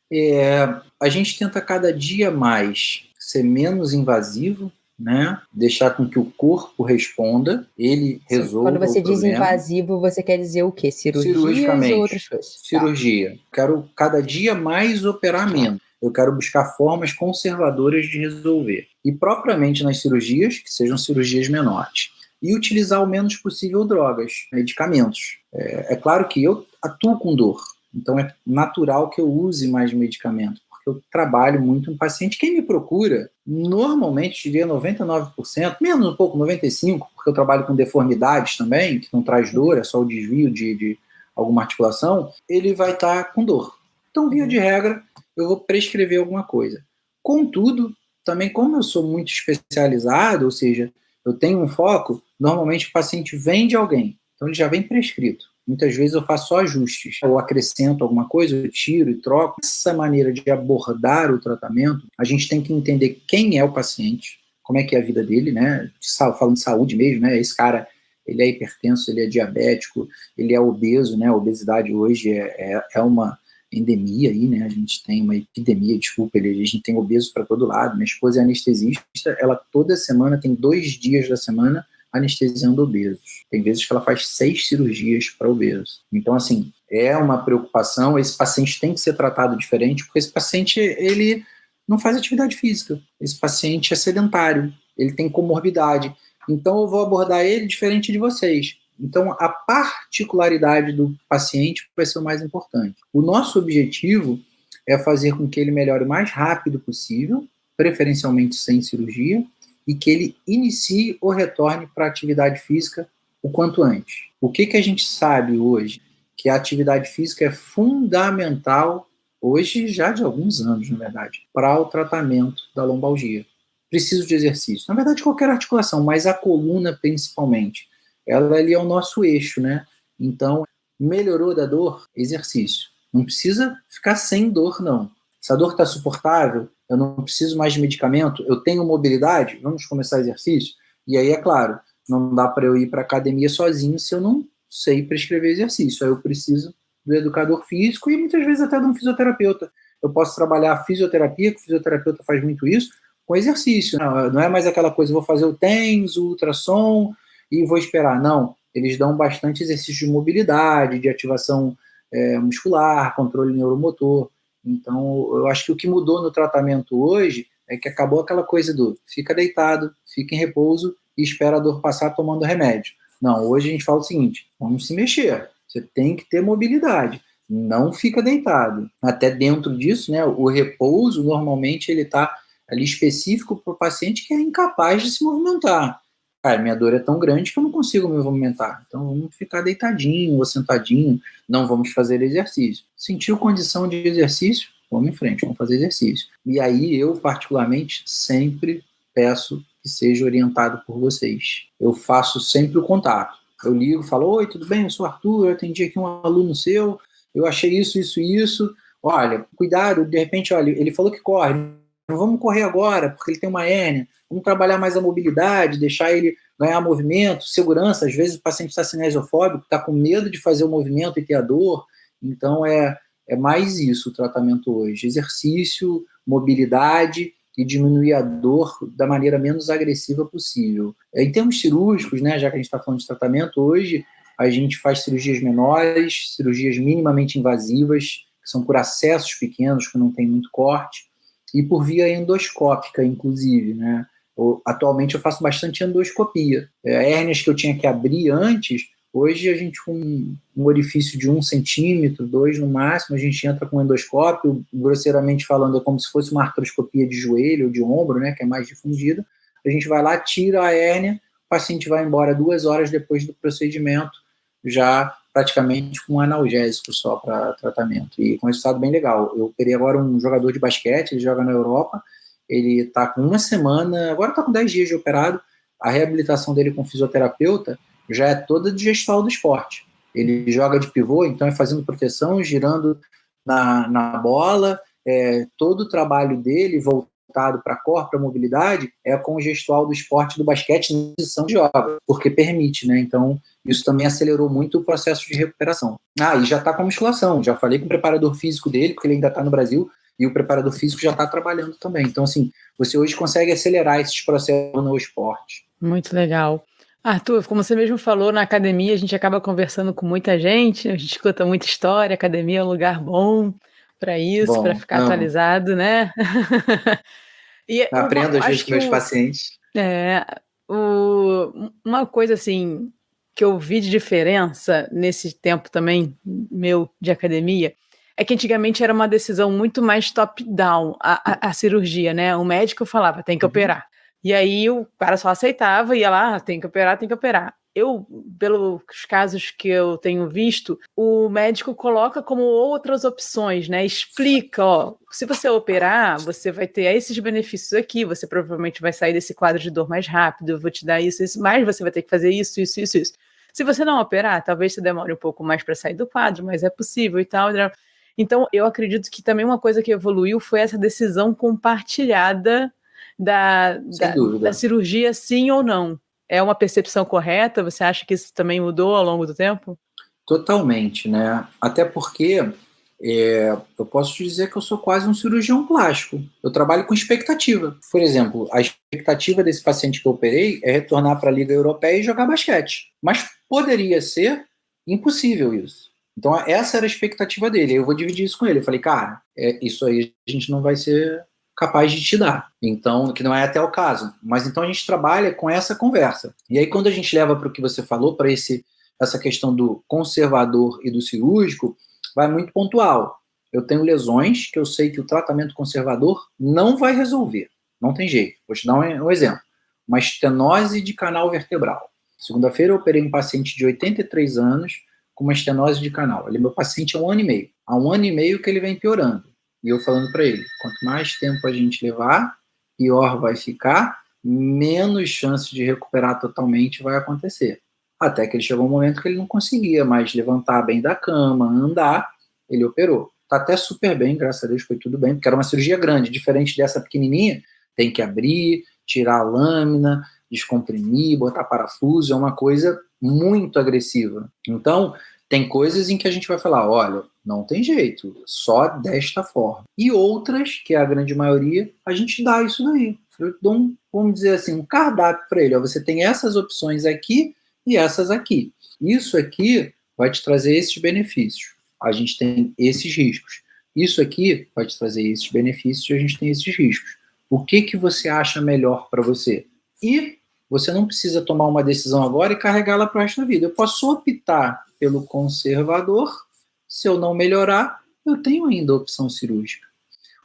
A gente tenta cada dia mais ser menos invasivo, né? Deixar com que o corpo responda, ele resolva. Quando você o problema. Diz invasivo, você quer dizer o quê? Cirurgicamente. Ou outras coisas? Cirurgia. Tá. Quero cada dia mais operar menos. Eu quero buscar formas conservadoras de resolver. E propriamente nas cirurgias, que sejam cirurgias menores. E utilizar o menos possível drogas, medicamentos. É claro que eu atuo com dor. Então é natural que eu use mais medicamento, porque eu trabalho muito em paciente. Quem me procura, normalmente, diria 99%, menos um pouco, 95%, porque eu trabalho com deformidades também, que não traz dor, é só o desvio de alguma articulação, ele vai estar com dor. Então, via de regra, eu vou prescrever alguma coisa. Contudo, também como eu sou muito especializado, ou seja, eu tenho um foco, normalmente o paciente vem de alguém, então ele já vem prescrito. Muitas vezes eu faço só ajustes, ou acrescento alguma coisa, eu tiro e troco. Essa maneira de abordar o tratamento, a gente tem que entender quem é o paciente, como é que é a vida dele, né? Falando de saúde mesmo, né? Esse cara, ele é hipertenso, ele é diabético, ele é obeso, né? A obesidade hoje é uma endemia aí, né? A gente tem uma epidemia, desculpa, a gente tem obesos para todo lado. Minha esposa é anestesista, ela toda semana tem 2 dias da semana anestesiando obesos. Tem vezes que ela faz 6 cirurgias para obesos. Então, assim, é uma preocupação. Esse paciente tem que ser tratado diferente, porque esse paciente, ele não faz atividade física. Esse paciente é sedentário, ele tem comorbidade. Então, eu vou abordar ele diferente de vocês. Então, a particularidade do paciente vai ser o mais importante. O nosso objetivo é fazer com que ele melhore o mais rápido possível, preferencialmente sem cirurgia, e que ele inicie ou retorne para a atividade física o quanto antes. O que a gente sabe hoje? Que a atividade física é fundamental, hoje já de alguns anos, na verdade, para o tratamento da lombalgia. Preciso de exercício. Na verdade, qualquer articulação, mas a coluna principalmente. Ela ali é o nosso eixo, né? Então, melhorou da dor? Exercício. Não precisa ficar sem dor, não. Se a dor está suportável, eu não preciso mais de medicamento, eu tenho mobilidade, vamos começar exercício? E aí, é claro, não dá para eu ir para a academia sozinho se eu não sei prescrever exercício. Aí eu preciso do educador físico e muitas vezes até de um fisioterapeuta. Eu posso trabalhar a fisioterapia, que o fisioterapeuta faz muito isso, com exercício. Não é mais aquela coisa, vou fazer o TENS, o ultrassom e vou esperar. Não, eles dão bastante exercício de mobilidade, de ativação muscular, controle neuromotor. Então, eu acho que o que mudou no tratamento hoje é que acabou aquela coisa do fica deitado, fica em repouso e espera a dor passar tomando remédio. Não, hoje a gente fala o seguinte, vamos se mexer, você tem que ter mobilidade, não fica deitado. Até dentro disso, né, o repouso, normalmente, ele está ali específico para o paciente que é incapaz de se movimentar. Cara, minha dor é tão grande que eu não consigo me movimentar. Então, vamos ficar deitadinho ou sentadinho, não vamos fazer exercício. Sentiu condição de exercício? Vamos em frente, vamos fazer exercício. E aí, eu, particularmente, sempre peço que seja orientado por vocês. Eu faço sempre o contato. Eu ligo, falo, oi, tudo bem? Eu sou o Arthur, eu atendi aqui um aluno seu, eu achei isso. Olha, cuidado, de repente, olha, ele falou que corre, não vamos correr agora, porque ele tem uma hérnia. Vamos trabalhar mais a mobilidade, deixar ele ganhar movimento, segurança. Às vezes o paciente está cinesiofóbico, está com medo de fazer o movimento e ter a dor. Então, é mais isso o tratamento hoje. Exercício, mobilidade e diminuir a dor da maneira menos agressiva possível. Em termos cirúrgicos, né, já que a gente está falando de tratamento, hoje a gente faz cirurgias menores, cirurgias minimamente invasivas, que são por acessos pequenos, que não tem muito corte, e por via endoscópica, inclusive, né? Atualmente eu faço bastante endoscopia. Hérnias que eu tinha que abrir antes, hoje a gente com um orifício de 1 centímetro, 2 no máximo, a gente entra com endoscópio, grosseiramente falando, é como se fosse uma artroscopia de joelho ou de ombro, né, que é mais difundida. A gente vai lá, tira a hérnia, o paciente vai embora 2 horas depois do procedimento, já praticamente com um analgésico só para tratamento, e com resultado bem legal. Eu operei agora um jogador de basquete, ele joga na Europa, ele está com 1 semana, agora está com 10 dias de operado, a reabilitação dele com fisioterapeuta já é toda de gestual do esporte. Ele joga de pivô, então é fazendo proteção, girando na bola, todo o trabalho dele voltado para corpo, para mobilidade, é com o gestual do esporte do basquete na posição de joga, porque permite, né? Então, isso também acelerou muito o processo de recuperação. E já está com a musculação, já falei com o preparador físico dele, porque ele ainda está no Brasil, e o preparador físico já está trabalhando também. Então, assim, você hoje consegue acelerar esses processos no esporte. Muito legal. Arthur, como você mesmo falou, na academia a gente acaba conversando com muita gente, a gente escuta muita história, a academia é um lugar bom para isso, para ficar atualizado, né? Aprendo às vezes com meus pacientes. Uma coisa assim, que eu vi de diferença nesse tempo também meu de academia é que antigamente era uma decisão muito mais top-down, a cirurgia, né? O médico falava, tem que operar. E aí o cara só aceitava, ia lá, tem que operar, tem que operar. Eu, pelos casos que eu tenho visto, o médico coloca como outras opções, né? Explica, ó, se você operar, você vai ter esses benefícios aqui, você provavelmente vai sair desse quadro de dor mais rápido, eu vou te dar isso, mas você vai ter que fazer isso. Se você não operar, talvez você demore um pouco mais para sair do quadro, mas é possível e tal. Então, eu acredito que também uma coisa que evoluiu foi essa decisão compartilhada da cirurgia, sim ou não. É uma percepção correta? Você acha que isso também mudou ao longo do tempo? Totalmente, né? Até porque eu posso te dizer que eu sou quase um cirurgião plástico. Eu trabalho com expectativa. Por exemplo, a expectativa desse paciente que eu operei é retornar para a Liga Europeia e jogar basquete. Mas poderia ser impossível isso. Então, essa era a expectativa dele. Eu vou dividir isso com ele. Eu falei, cara, isso aí a gente não vai ser capaz de te dar. Então, que não é até o caso. Mas então a gente trabalha com essa conversa. E aí, quando a gente leva para o que você falou, para essa questão do conservador e do cirúrgico, vai muito pontual. Eu tenho lesões que eu sei que o tratamento conservador não vai resolver. Não tem jeito. Vou te dar um exemplo. Uma estenose de canal vertebral. Segunda-feira eu operei um paciente de 83 anos com uma estenose de canal. Ele é meu paciente há 1 ano e meio. Há 1 ano e meio que ele vem piorando. E eu falando para ele, quanto mais tempo a gente levar, pior vai ficar, menos chance de recuperar totalmente vai acontecer. Até que ele chegou um momento que ele não conseguia mais levantar bem da cama, andar, ele operou. Tá até super bem, graças a Deus foi tudo bem, porque era uma cirurgia grande, diferente dessa pequenininha, tem que abrir, tirar a lâmina, descomprimir, botar parafuso, é uma coisa muito agressiva. Então, tem coisas em que a gente vai falar, olha, não tem jeito, só desta forma. E outras, que é a grande maioria, a gente dá isso daí. Eu dou vamos dizer assim, um cardápio para ele. Ó, você tem essas opções aqui e essas aqui. Isso aqui vai te trazer esses benefícios. A gente tem esses riscos. Isso aqui vai te trazer esses benefícios e a gente tem esses riscos. O que você acha melhor para você? E você não precisa tomar uma decisão agora e carregá-la para o resto da vida. Eu posso optar pelo conservador. Se eu não melhorar, eu tenho ainda a opção cirúrgica.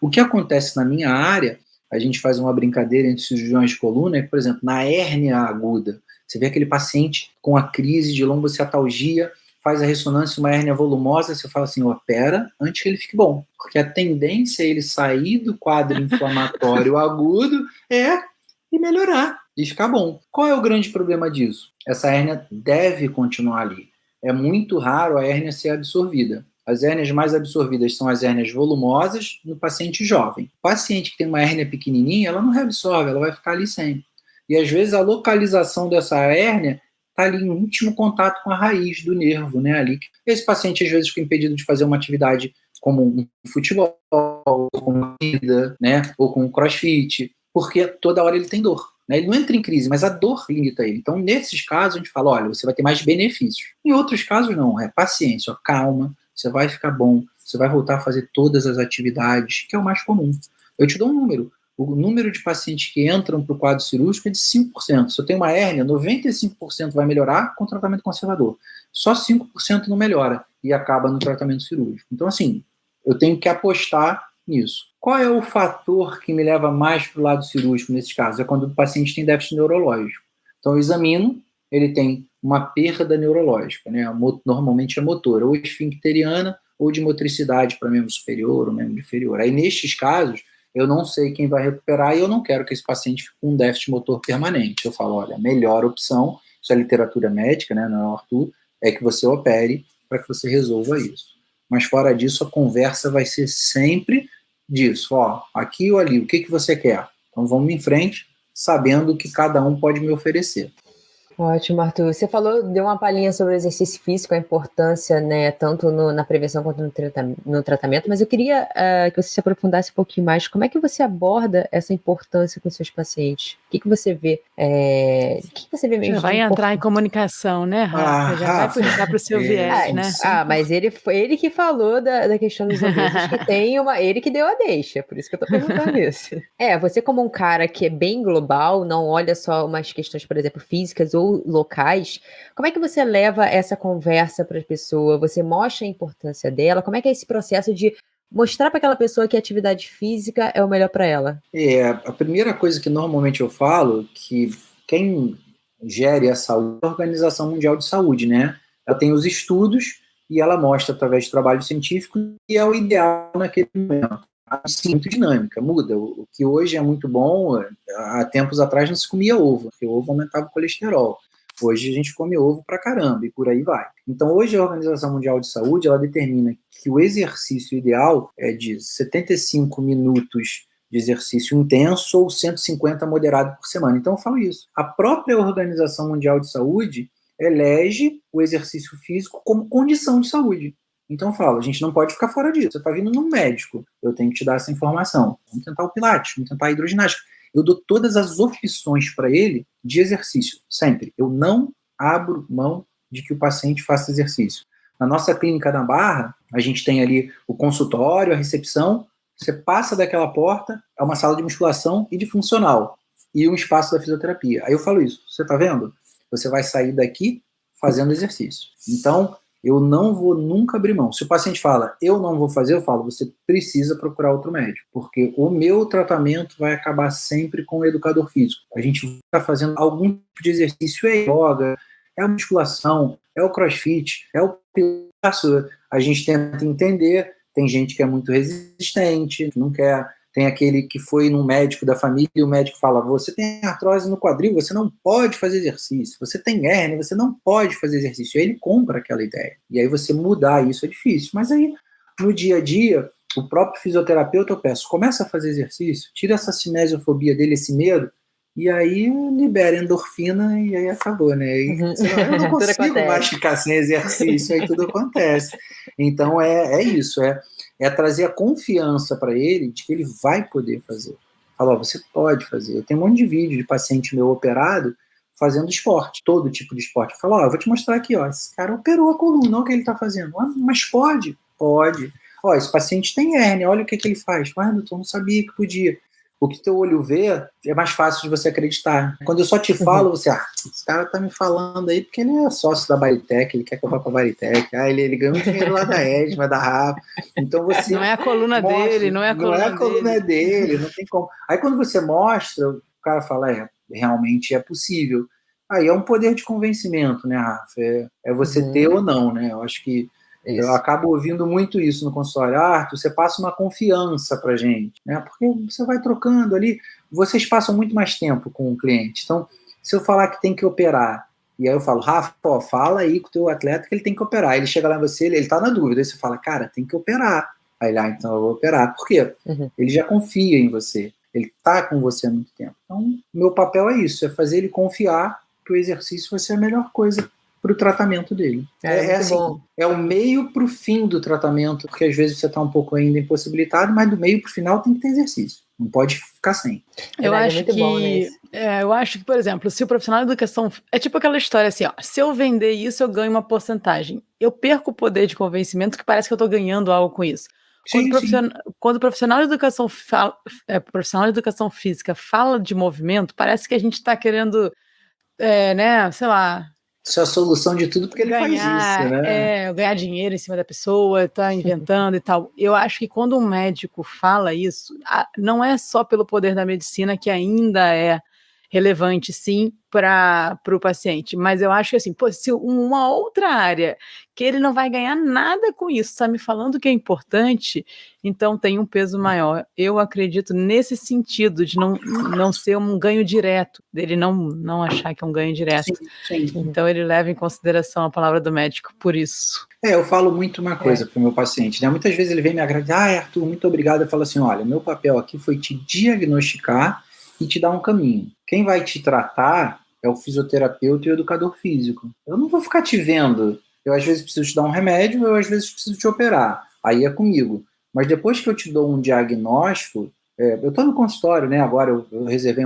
O que acontece na minha área, a gente faz uma brincadeira entre cirurgiões de coluna, por exemplo, na hérnia aguda, você vê aquele paciente com a crise de lombocetalgia, faz a ressonância, uma hérnia volumosa, você fala assim, opera antes que ele fique bom. Porque a tendência é ele sair do quadro inflamatório agudo e melhorar, e ficar bom. Qual é o grande problema disso? Essa hérnia deve continuar ali. É muito raro a hérnia ser absorvida. As hérnias mais absorvidas são as hérnias volumosas no paciente jovem. O paciente que tem uma hérnia pequenininha, ela não reabsorve, ela vai ficar ali sempre. E às vezes a localização dessa hérnia está ali em íntimo contato com a raiz do nervo, né? Ali. Esse paciente às vezes fica impedido de fazer uma atividade como um futebol, ou com uma corrida, né? Ou com um crossfit, porque toda hora ele tem dor. Né? Ele não entra em crise, mas a dor limita ele. Então, nesses casos, a gente fala, olha, você vai ter mais benefícios. Em outros casos, não. É paciência, ó, calma, você vai ficar bom, você vai voltar a fazer todas as atividades, que é o mais comum. Eu te dou um número. O número de pacientes que entram para o quadro cirúrgico é de 5%. Se eu tenho uma hérnia, 95% vai melhorar com tratamento conservador. Só 5% não melhora e acaba no tratamento cirúrgico. Então, assim, eu tenho que apostar nisso. Qual é o fator que me leva mais para o lado cirúrgico nesses casos? É quando o paciente tem déficit neurológico. Então, eu examino, ele tem uma perda neurológica, né? Normalmente é motora, ou esfincteriana, ou de motricidade para membro superior ou membro inferior. Aí, nestes casos, eu não sei quem vai recuperar e eu não quero que esse paciente fique com um déficit motor permanente. Eu falo, olha, a melhor opção, isso é literatura médica, né, não é Arthur, é que você opere para que você resolva isso. Mas fora disso, a conversa vai ser sempre disso, ó, aqui ou ali, o que você quer? Então vamos em frente, sabendo o que cada um pode me oferecer. Ótimo, Arthur. Você deu uma palhinha sobre o exercício físico, a importância, né, tanto na prevenção quanto no tratamento, mas eu queria que você se aprofundasse um pouquinho mais. Como é que você aborda essa importância com seus pacientes? O que você vê? O que você vê mesmo? Já vai entrar em comunicação, né, Rafa? Já vai puxar para o seu viés, né? Mas ele que falou da questão dos ambientes que tem ele que deu a deixa, por isso que eu tô perguntando isso. Você como um cara que é bem global, não olha só umas questões, por exemplo, físicas ou ou locais, como é que você leva essa conversa para a pessoa? Você mostra a importância dela? Como é que é esse processo de mostrar para aquela pessoa que a atividade física é o melhor para ela? A primeira coisa que normalmente eu falo, que quem gere a saúde é a Organização Mundial de Saúde, né? Ela tem os estudos e ela mostra através de trabalho científico que é o ideal naquele momento. Assim, muito dinâmica, muda. O que hoje é muito bom, há tempos atrás não se comia ovo, porque o ovo aumentava o colesterol. Hoje a gente come ovo pra caramba e por aí vai. Então hoje a Organização Mundial de Saúde, ela determina que o exercício ideal é de 75 minutos de exercício intenso ou 150 moderado por semana. Então eu falo isso. A própria Organização Mundial de Saúde elege o exercício físico como condição de saúde. Então eu falo, a gente não pode ficar fora disso. Você está vindo num médico, eu tenho que te dar essa informação. Vamos tentar o pilates, vamos tentar a hidroginástica. Eu dou todas as opções para ele de exercício, sempre. Eu não abro mão de que o paciente faça exercício. Na nossa clínica na Barra, a gente tem ali o consultório, a recepção, você passa daquela porta, é uma sala de musculação e de funcional, e um espaço da fisioterapia. Aí eu falo isso, você está vendo? Você vai sair daqui fazendo exercício. Então, eu não vou nunca abrir mão. Se o paciente fala, eu não vou fazer, eu falo, você precisa procurar outro médico, porque o meu tratamento vai acabar sempre com o educador físico. A gente está fazendo algum tipo de exercício, é yoga, é a musculação, é o crossfit, é o pilates. A gente tenta entender, tem gente que é muito resistente, não quer... Tem aquele que foi num médico da família e o médico fala, você tem artrose no quadril, você não pode fazer exercício. Você tem hérnia, você não pode fazer exercício. Aí ele compra aquela ideia. E aí você mudar isso é difícil. Mas aí, no dia a dia, o próprio fisioterapeuta, eu peço, começa a fazer exercício, tira essa cinesiofobia dele, esse medo, e aí libera endorfina e aí acabou, né? Aí, eu não consigo mais ficar sem exercício, aí tudo acontece. Então é isso, é trazer a confiança para ele de que ele vai poder fazer. Fala, você pode fazer. Eu tenho um monte de vídeo de paciente meu operado fazendo esporte, todo tipo de esporte. Eu falo, eu vou te mostrar aqui, esse cara operou a coluna, olha o que ele está fazendo. Mas pode? Pode. Esse paciente tem hérnia, olha o que ele faz. Mas, doutor, não sabia que podia. O que teu olho vê é mais fácil de você acreditar. Quando eu só te falo, você, esse cara tá me falando aí porque ele é sócio da Baritec, ele quer que eu vá pra Baritec, ele ganhou dinheiro lá da Edma, da Rafa. Então você... Não é a coluna dele, não é a coluna dele, não tem como. Aí quando você mostra, o cara fala, realmente é possível. Aí é um poder de convencimento, né, Rafa? É você ter ou não, né? Eu acho que eu acabo ouvindo muito isso no consultório. Arthur, você passa uma confiança pra gente, né? Porque você vai trocando ali, vocês passam muito mais tempo com o cliente. Então, se eu falar que tem que operar, e aí eu falo, Rafa, fala aí com o teu atleta que ele tem que operar. Ele chega lá em você, ele tá na dúvida, aí você fala, cara, tem que operar. Aí ele, então eu vou operar. Por quê? Ele já confia em você, ele tá com você há muito tempo. Então, meu papel é isso, é fazer ele confiar que o exercício vai ser a melhor coisa para o tratamento dele. Assim, é o meio para o fim do tratamento, porque às vezes você está um pouco ainda impossibilitado, mas do meio para o final tem que ter exercício. Não pode ficar sem. Eu acho que, por exemplo, se o profissional de educação... É tipo aquela história assim, se eu vender isso, eu ganho uma porcentagem. Eu perco o poder de convencimento que parece que eu estou ganhando algo com isso. Quando o profissional de educação física fala de movimento, parece que a gente está querendo, sei lá... Isso é a solução de tudo, porque ele faz isso, né? Ganhar dinheiro em cima da pessoa, tá inventando e tal. Eu acho que quando um médico fala isso, não é só pelo poder da medicina, que ainda é relevante, sim, para o paciente, mas eu acho que assim, se uma outra área que ele não vai ganhar nada com isso, está me falando que é importante, então tem um peso maior. Eu acredito nesse sentido de não ser um ganho direto, dele não achar que é um ganho direto. Sim. Então ele leva em consideração a palavra do médico, por isso. Eu falo muito uma coisa para o meu paciente, né? Muitas vezes ele vem me agradecer, Arthur, muito obrigado. Eu falo assim, olha, meu papel aqui foi te diagnosticar e te dar um caminho. Quem vai te tratar é o fisioterapeuta e o educador físico. Eu não vou ficar te vendo. Eu às vezes preciso te dar um remédio, eu às vezes preciso te operar. Aí é comigo. Mas depois que eu te dou um diagnóstico, eu estou no consultório, né? Agora eu reservei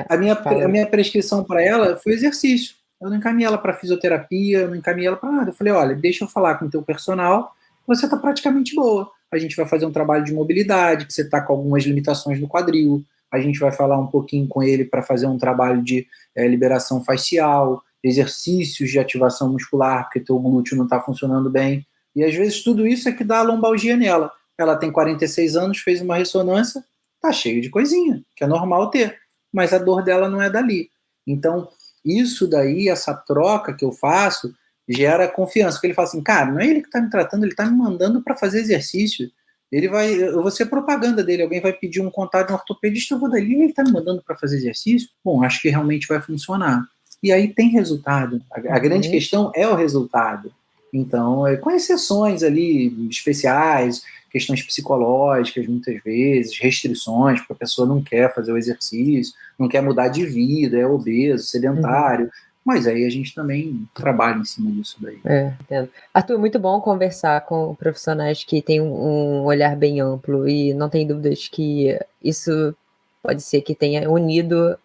a minha prescrição para ela foi exercício. Eu não encaminhei ela para fisioterapia, eu não encaminhei ela para nada. Eu falei, olha, deixa eu falar com o teu personal, você está praticamente boa. A gente vai fazer um trabalho de mobilidade, que você está com algumas limitações no quadril. A gente vai falar um pouquinho com ele para fazer um trabalho de liberação facial. exercícios de ativação muscular, porque teu glúteo não está funcionando bem. E às vezes tudo isso é que dá a lombalgia nela. Ela tem 46 anos, fez uma ressonância, tá cheio de coisinha, que é normal ter, mas a dor dela não é dali. Então, isso daí, essa troca que eu faço, gera confiança, porque ele fala assim, cara, não é ele que está me tratando, ele está me mandando para fazer exercício. Eu vou ser propaganda dele, alguém vai pedir um contato de um ortopedista, eu vou dali, ele está me mandando para fazer exercício? Bom, acho que realmente vai funcionar. E aí tem resultado. A grande questão é o resultado. Então, com exceções ali especiais, questões psicológicas, muitas vezes, restrições, porque a pessoa não quer fazer o exercício, não quer mudar de vida, é obeso, sedentário, mas aí a gente também trabalha em cima disso daí. Entendo. Arthur, muito bom conversar com profissionais que têm um olhar bem amplo e não tem dúvidas que isso pode ser que tenha unido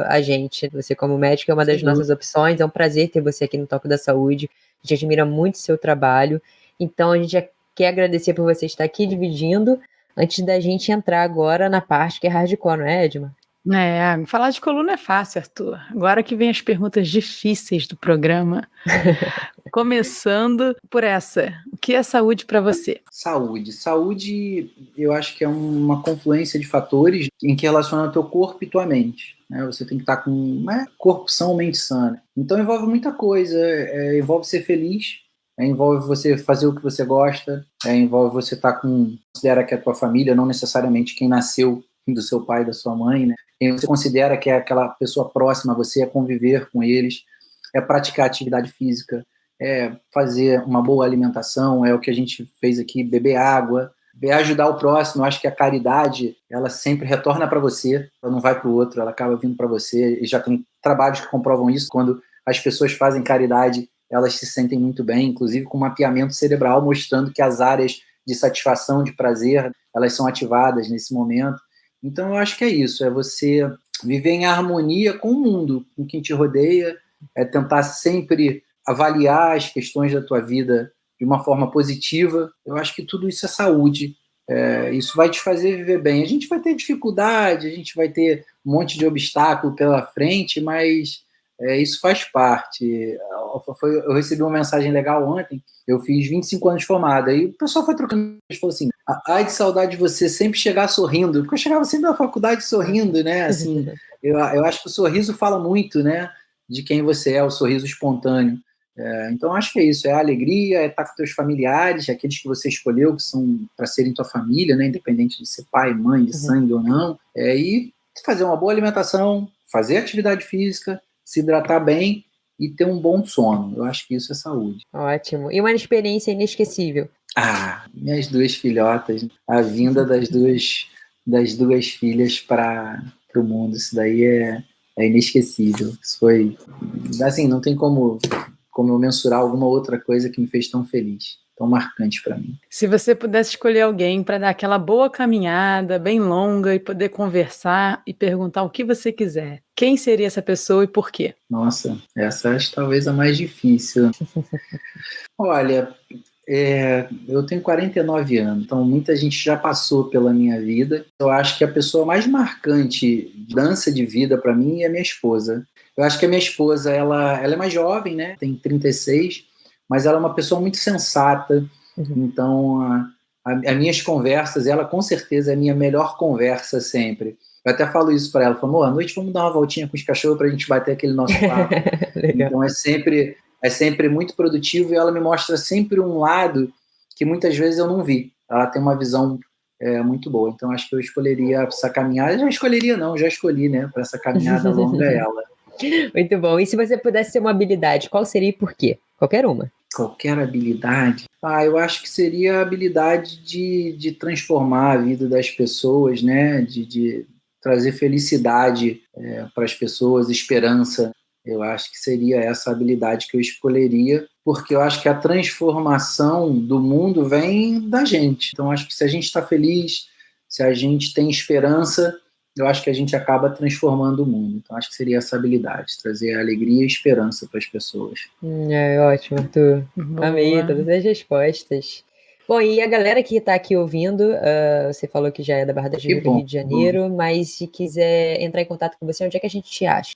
a gente. Você como médico é uma das nossas opções, é um prazer ter você aqui no Toque da Saúde, a gente admira muito o seu trabalho, então a gente já quer agradecer por você estar aqui dividindo, antes da gente entrar agora na parte que é hardcore, não é, Edma? Falar de coluna é fácil, Arthur. Agora que vem as perguntas difíceis do programa. Começando por essa. O que é saúde para você? Saúde, eu acho que é uma confluência de fatores em que relaciona teu corpo e tua mente. Né? Você tem que estar com corpo são, mente sana. Então envolve muita coisa. Envolve ser feliz, envolve você fazer o que você gosta, envolve você estar considera que é a tua família, não necessariamente quem nasceu do seu pai e da sua mãe, né? Quem você considera que é aquela pessoa próxima a você, é conviver com eles, é praticar atividade física, é fazer uma boa alimentação, é o que a gente fez aqui, beber água, é ajudar o próximo. Eu acho que a caridade, ela sempre retorna para você, ela não vai para o outro, ela acaba vindo para você, e já tem trabalhos que comprovam isso. Quando as pessoas fazem caridade, elas se sentem muito bem, inclusive com mapeamento cerebral, mostrando que as áreas de satisfação, de prazer, elas são ativadas nesse momento. Então eu acho que é isso, é você viver em harmonia com o mundo, com quem te rodeia, é tentar sempre avaliar as questões da tua vida de uma forma positiva. Eu acho que tudo isso é saúde. Isso vai te fazer viver bem. A gente vai ter dificuldade, a gente vai ter um monte de obstáculo pela frente, mas isso faz parte. Eu recebi uma mensagem legal ontem, eu fiz 25 anos de formada, e o pessoal foi trocando, falou assim, ai de saudade de você sempre chegar sorrindo, porque eu chegava sempre na faculdade sorrindo, né? Assim, eu acho que o sorriso fala muito, né? De quem você é, o sorriso espontâneo. Então acho que é isso, é a alegria, é estar com teus familiares, aqueles que você escolheu, que são para serem tua família, né, independente de ser pai, mãe, de sangue ou não, e fazer uma boa alimentação, fazer atividade física, se hidratar bem e ter um bom sono. Eu acho que isso é saúde. Ótimo. E uma experiência inesquecível? Minhas duas filhotas, a vinda das duas filhas para o mundo, isso daí é inesquecível. Isso foi, assim, não tem como eu mensurar alguma outra coisa que me fez tão feliz, tão marcante para mim. Se você pudesse escolher alguém para dar aquela boa caminhada, bem longa, e poder conversar e perguntar o que você quiser, quem seria essa pessoa e por quê? Nossa, essa acho talvez a mais difícil. Olha, eu tenho 49 anos, então muita gente já passou pela minha vida. Eu acho que a pessoa mais marcante de mudança de vida para mim é minha esposa. Eu acho que a minha esposa, ela é mais jovem, né? Tem 36, mas ela é uma pessoa muito sensata. Então, as minhas conversas, ela com certeza é a minha melhor conversa sempre. Eu até falo isso para ela, falo, à noite vamos dar uma voltinha com os cachorros para a gente bater aquele nosso papo. Então é sempre muito produtivo, e ela me mostra sempre um lado que muitas vezes eu não vi. Ela tem uma visão muito boa. Então acho que eu escolheria essa caminhada. Já escolhi, né? Para essa caminhada longa ela. Muito bom. E se você pudesse ter uma habilidade, qual seria e por quê? Qualquer uma. Qualquer habilidade? Eu acho que seria a habilidade de transformar a vida das pessoas, né? De trazer felicidade para as pessoas, esperança. Eu acho que seria essa habilidade que eu escolheria, porque eu acho que a transformação do mundo vem da gente. Então, acho que se a gente está feliz, se a gente tem esperança, eu acho que a gente acaba transformando o mundo. Então, acho que seria essa habilidade, trazer alegria e esperança para as pessoas. Ótimo, Arthur. Amei todas as respostas. Bom, e a galera que está aqui ouvindo, você falou que já é da Barra da Tijuca, do Rio de Janeiro, mas se quiser entrar em contato com você, onde é que a gente te acha?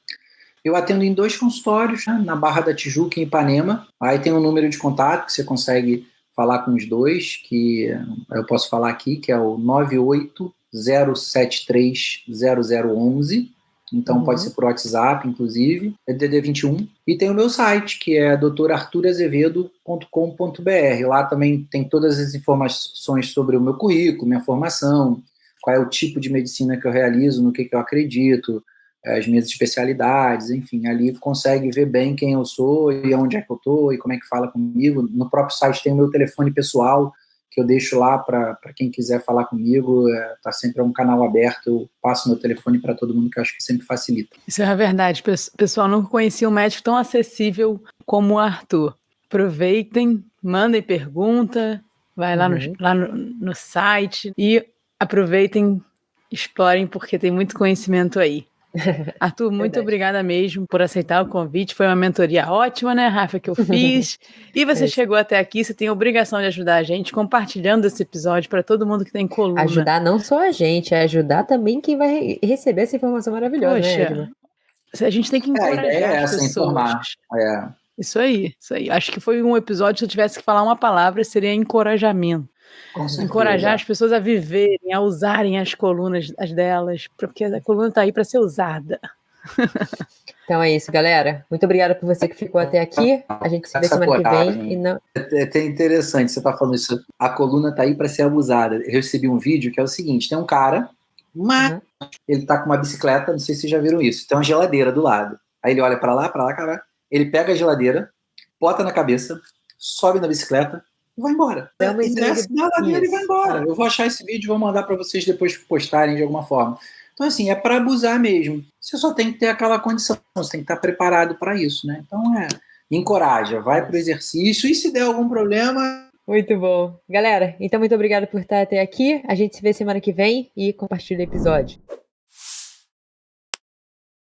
Eu atendo em 2 consultórios, né, na Barra da Tijuca e em Ipanema. Aí tem um número de contato que você consegue falar com os dois, que eu posso falar aqui, que é o 980730011. Então pode ser por WhatsApp, inclusive, é DDD 21. E tem o meu site, que é drarturazevedo.com.br. Lá também tem todas as informações sobre o meu currículo, minha formação, qual é o tipo de medicina que eu realizo, no que eu acredito, as minhas especialidades, enfim, ali consegue ver bem quem eu sou e onde é que eu estou e como é que fala comigo. No próprio site tem o meu telefone pessoal, que eu deixo lá para quem quiser falar comigo, tá sempre um canal aberto, eu passo meu telefone para todo mundo, que eu acho que sempre facilita. Isso é verdade, pessoal, nunca conhecia um médico tão acessível como o Arthur. Aproveitem, mandem pergunta, vai lá no site e aproveitem, explorem, porque tem muito conhecimento aí. Arthur, muito obrigada mesmo por aceitar o convite. Foi uma mentoria ótima, né, Rafa, que eu fiz. E você chegou até aqui, você tem a obrigação de ajudar a gente compartilhando esse episódio para todo mundo que tem coluna. Ajudar não só a gente, é ajudar também quem vai receber essa informação maravilhosa, Poxa, né, Edmar? A gente tem que encorajar a ideia é as essa, pessoas. informar. Isso aí. Acho que foi um episódio, se eu tivesse que falar uma palavra, seria encorajamento. Encorajar as pessoas a viverem, a usarem as colunas delas, porque a coluna está aí para ser usada. Então é isso, galera. Muito obrigada por você que ficou até aqui. A gente se vê semana que vem. É até interessante você estar falando isso. A coluna está aí para ser abusada. Eu recebi um vídeo que é o seguinte: tem um cara, ele está com uma bicicleta, não sei se vocês já viram isso, tem uma geladeira do lado. Aí ele olha para lá, cara. Ele pega a geladeira, bota na cabeça, sobe na bicicleta, vai embora. Ele desce na ladeira e vai embora. Eu vou achar esse vídeo e vou mandar para vocês depois postarem de alguma forma. Então, assim, é para abusar mesmo. Você só tem que ter aquela condição, você tem que estar preparado para isso, né? Então, encoraja, vai pro exercício e se der algum problema... Muito bom. Galera, então muito obrigada por estar até aqui. A gente se vê semana que vem e compartilha o episódio.